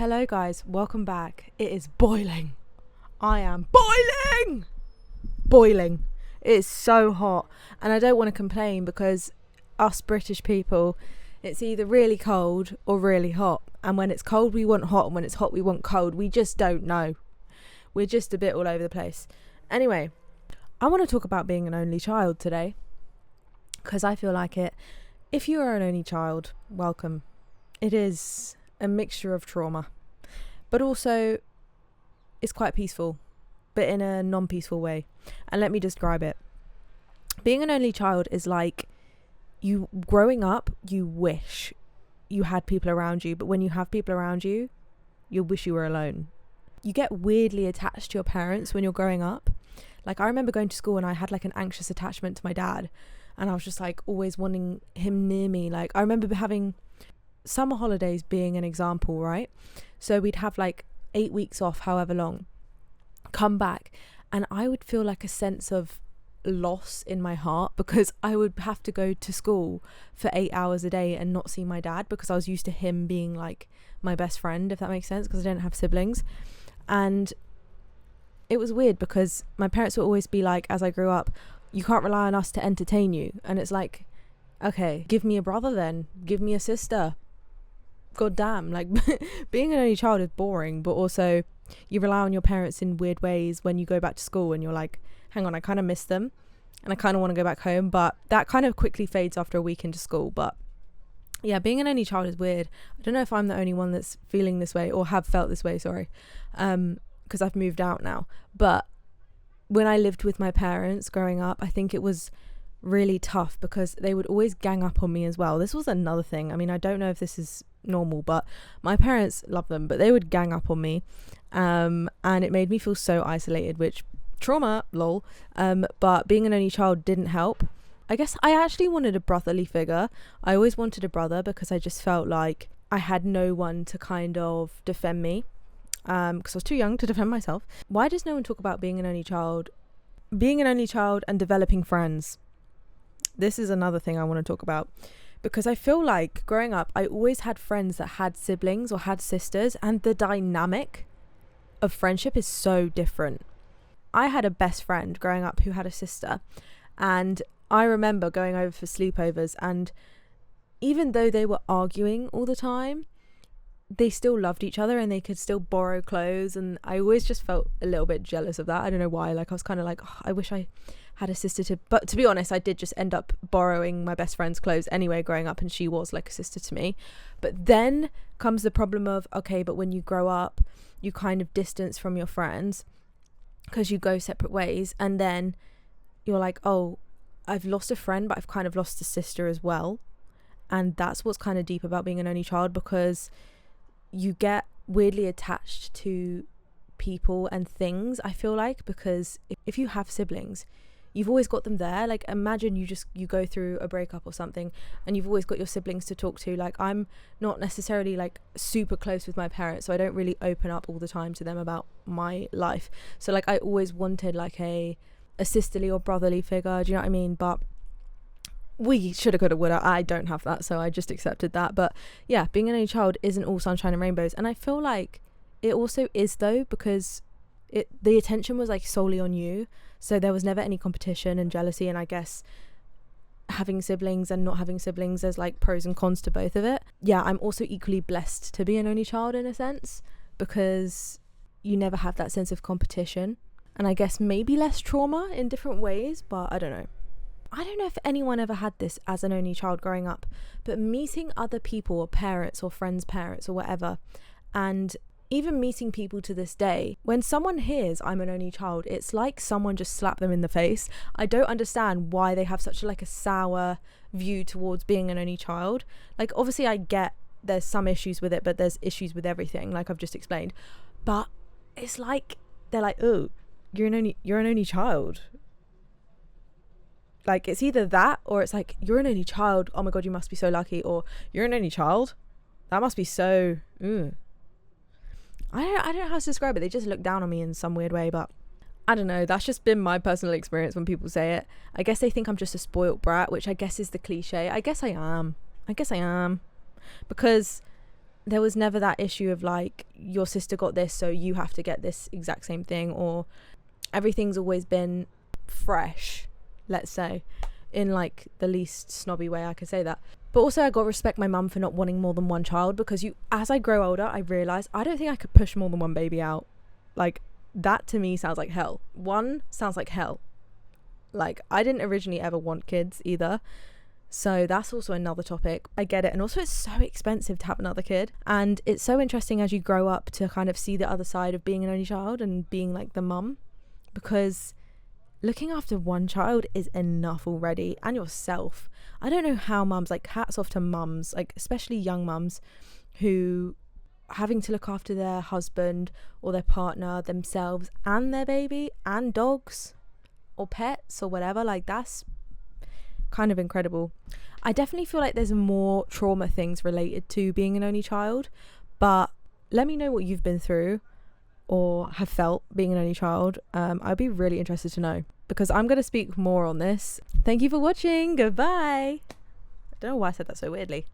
Hello guys, welcome back. It is boiling. I am boiling. It is so hot and I don't want to complain because us British people, it's either really cold or really hot, and when it's cold we want hot and when it's hot we want cold. We just don't know. We're just a bit all over the place. Anyway, I want to talk about being an only child today because I feel like it. If you are an only child, welcome. It is a mixture of trauma, but also it's quite peaceful, but in a non-peaceful way. And let me describe it. Being an only child is like you growing up, you wish you had people around you, but when you have people around you, you wish you were alone. You get weirdly attached to your parents when you're growing up. Like, I remember going to school and I had like an anxious attachment to my dad, and I was just like always wanting him near me. Like, I remember having summer holidays being an example, right? So we'd have like 8 weeks off, however long, come back, and I would feel like a sense of loss in my heart because I would have to go to school for 8 hours a day and not see my dad because I was used to him being like my best friend, if that makes sense, because I didn't have siblings. And it was weird because my parents would always be like, as I grew up, you can't rely on us to entertain you. And it's like, okay, give me a brother then, give me a sister. God damn, like being an only child is boring, but also you rely on your parents in weird ways when you go back to school and you're like, hang on, I kind of miss them and I kind of want to go back home, but that kind of quickly fades after a week into school. But yeah, being an only child is weird. I don't know if I'm the only one that's feeling this way or have felt this way, because I've moved out now. But when I lived with my parents growing up, I think it was really tough because they would always gang up on me as well. This was another thing. I mean, I don't know if this is normal, but my parents love them, but they would gang up on me, and it made me feel so isolated, which trauma, lol. But being an only child didn't help. I guess I actually wanted a brotherly figure. I always wanted a brother because I just felt like I had no one to kind of defend me, because I was too young to defend myself. Why does no one talk about being an only child and developing friends? This is another thing I want to talk about, because I feel like growing up I always had friends that had siblings or had sisters, and the dynamic of friendship is so different. I had a best friend growing up who had a sister, and I remember going over for sleepovers, and even though they were arguing all the time, they still loved each other and they could still borrow clothes, and I always just felt a little bit jealous of that. I don't know why. Like, I was kind of like, oh, I wish I had a sister but to be honest, I did just end up borrowing my best friend's clothes anyway growing up, and she was like a sister to me. But then comes the problem of, okay, but when you grow up you kind of distance from your friends because you go separate ways, and then you're like, oh, I've lost a friend, but I've kind of lost a sister as well. And that's what's kind of deep about being an only child, because you get weirdly attached to people and things, I feel like, because if you have siblings, you've always got them there. Like, imagine you go through a breakup or something and you've always got your siblings to talk to. Like, I'm not necessarily like super close with my parents, so I don't really open up all the time to them about my life. So like, I always wanted like a sisterly or brotherly figure, do you know what I mean? But we shoulda, coulda, woulda. I don't have that, so I just accepted that. But yeah, being an only child isn't all sunshine and rainbows, and I feel like it also is, though, because the attention was like solely on you, so there was never any competition and jealousy. And I guess having siblings and not having siblings, there's like pros and cons to both of it. Yeah, I'm also equally blessed to be an only child in a sense, because you never have that sense of competition, and I guess maybe less trauma in different ways, but I don't know. I don't know if anyone ever had this as an only child growing up, but meeting other people or parents or friends' parents or whatever, and even meeting people to this day, when someone hears I'm an only child, it's like someone just slapped them in the face. I don't understand why they have such a sour view towards being an only child. Like, obviously I get there's some issues with it, but there's issues with everything, like I've just explained. But it's like they're like, oh, you're an only child. Like, it's either that or it's like, you're an only child, oh my god, you must be so lucky, or you're an only child, that must be so I don't know how to describe it. They just look down on me in some weird way, but I don't know. That's just been my personal experience when people say it. I guess they think I'm just a spoilt brat, which I guess is the cliche. I guess I am. Because there was never that issue of like, your sister got this, so you have to get this exact same thing, or everything's always been fresh, let's say, in like the least snobby way I could say that. But also I got to respect my mum for not wanting more than one child, because as I grow older, I realise I don't think I could push more than one baby out. Like, that to me sounds like hell. One sounds like hell. Like, I didn't originally ever want kids either, so that's also another topic. I get it. And also, it's so expensive to have another kid, and it's so interesting as you grow up to kind of see the other side of being an only child and being like the mum, because looking after one child is enough already, and yourself. I don't know how mums, like, hats off to mums, like especially young mums, who having to look after their husband or their partner, themselves and their baby and dogs or pets or whatever. Like, that's kind of incredible. I definitely feel like there's more trauma things related to being an only child, but let me know what you've been through or have felt being an only child. I'd be really interested to know, because I'm going to speak more on this. Thank you for watching. Goodbye. I don't know why I said that so weirdly.